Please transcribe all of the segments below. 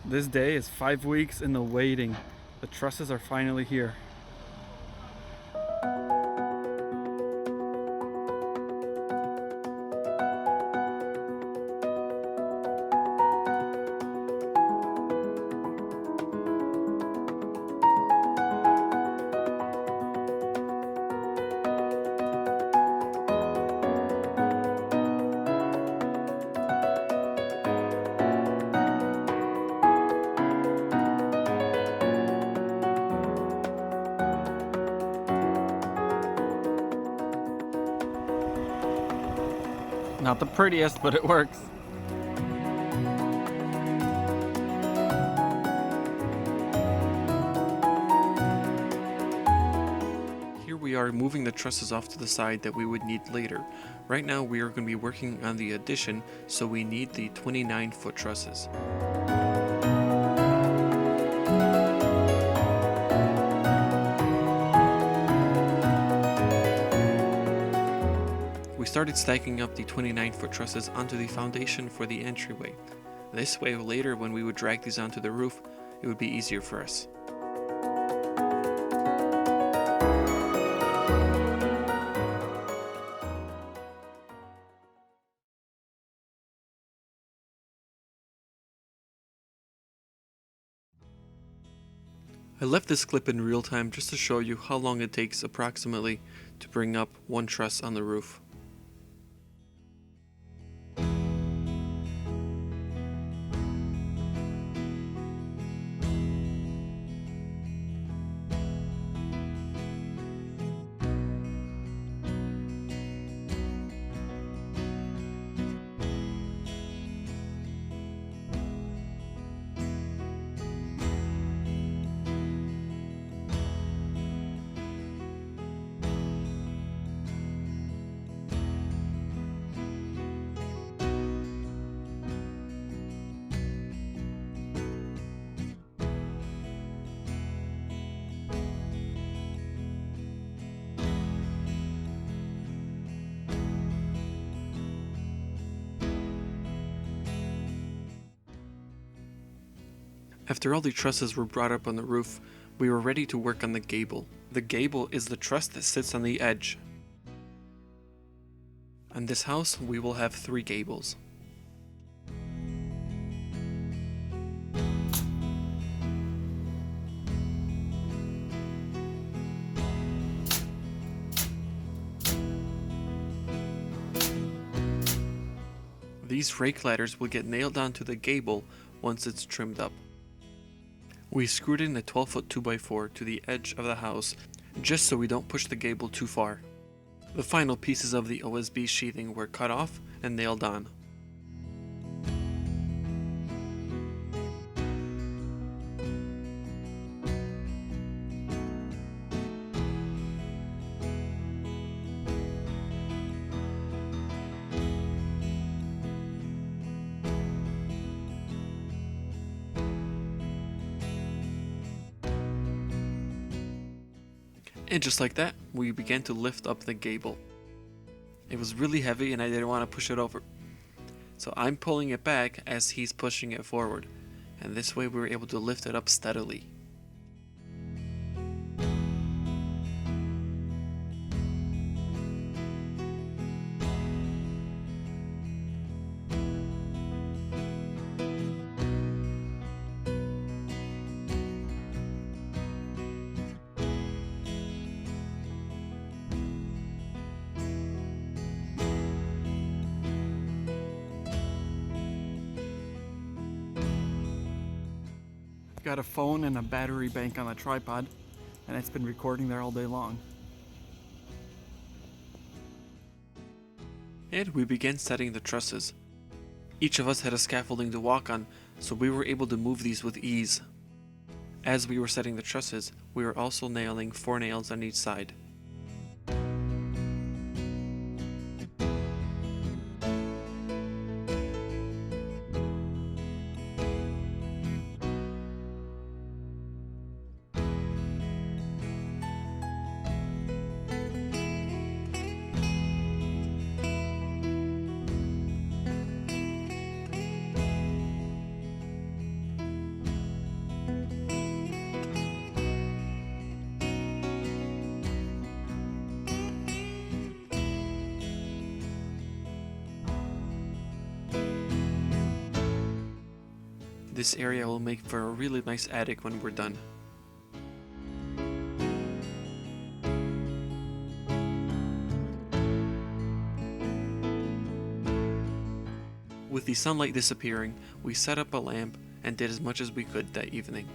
This day is 5 weeks in the waiting. The trusses are finally here. Not the prettiest, but it works. Here we are moving the trusses off to the side that we would need later. Right now we are going to be working on the addition, so we need the 29-foot trusses. We started stacking up the 29-foot trusses onto the foundation for the entryway. This way, later when we would drag these onto the roof, it would be easier for us. I left this clip in real time just to show you how long it takes approximately to bring up one truss on the roof. After all the trusses were brought up on the roof, we were ready to work on the gable. The gable is the truss that sits on the edge. On this house, we will have 3 gables. These rake ladders will get nailed onto the gable once it's trimmed up. We screwed in a 12-foot 2x4 to the edge of the house just so we don't push the gable too far. The final pieces of the OSB sheathing were cut off and nailed on. And just like that, we began to lift up the gable. It was really heavy and I didn't want to push it over. So I'm pulling it back as he's pushing it forward. And this way we were able to lift it up steadily. Got a phone and a battery bank on a tripod, and it's been recording there all day long. And we began setting the trusses. Each of us had a scaffolding to walk on, so we were able to move these with ease. As we were setting the trusses, we were also nailing 4 nails on each side. This area will make for a really nice attic when we're done. With the sunlight disappearing, we set up a lamp and did as much as we could that evening.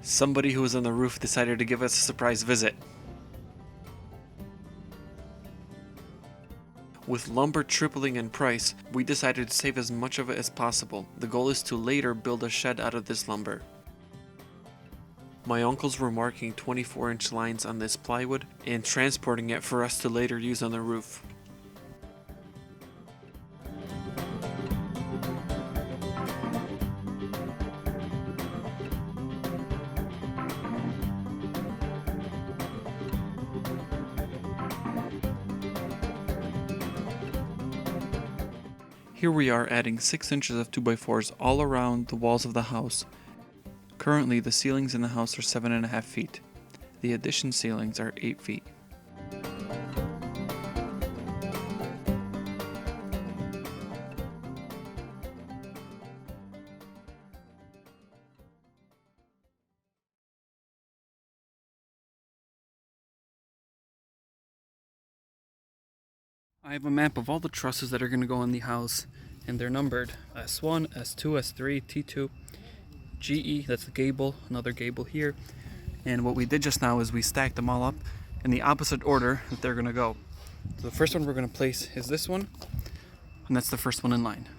Somebody who was on the roof decided to give us a surprise visit. With lumber tripling in price, we decided to save as much of it as possible. The goal is to later build a shed out of this lumber. My uncles were marking 24-inch lines on this plywood and transporting it for us to later use on the roof. Here we are adding 6 inches of 2x4s all around the walls of the house. Currently the ceilings in the house are 7.5 feet. The addition ceilings are 8 feet. I have a map of all the trusses that are going to go in the house, and they're numbered S1, S2, S3, T2, GE, that's the gable, another gable here. And what we did just now is we stacked them all up in the opposite order that they're going to go. So the first one we're going to place is this one, and that's the first one in line.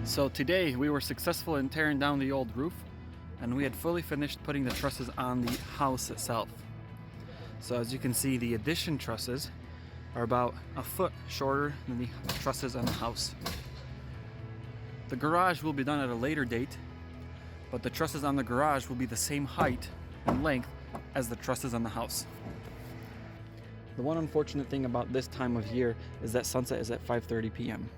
So today we were successful in tearing down the old roof, and we had fully finished putting the trusses on the house itself. So as you can see, the addition trusses are about a foot shorter than the trusses on the house. The garage will be done at a later date, but the trusses on the garage will be the same height and length as the trusses on the house. The one unfortunate thing about this time of year is that sunset is at 5:30 p.m.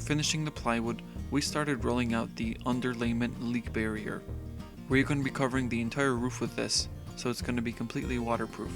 Finishing the plywood, we started rolling out the underlayment leak barrier. We're going to be covering the entire roof with this, so it's going to be completely waterproof.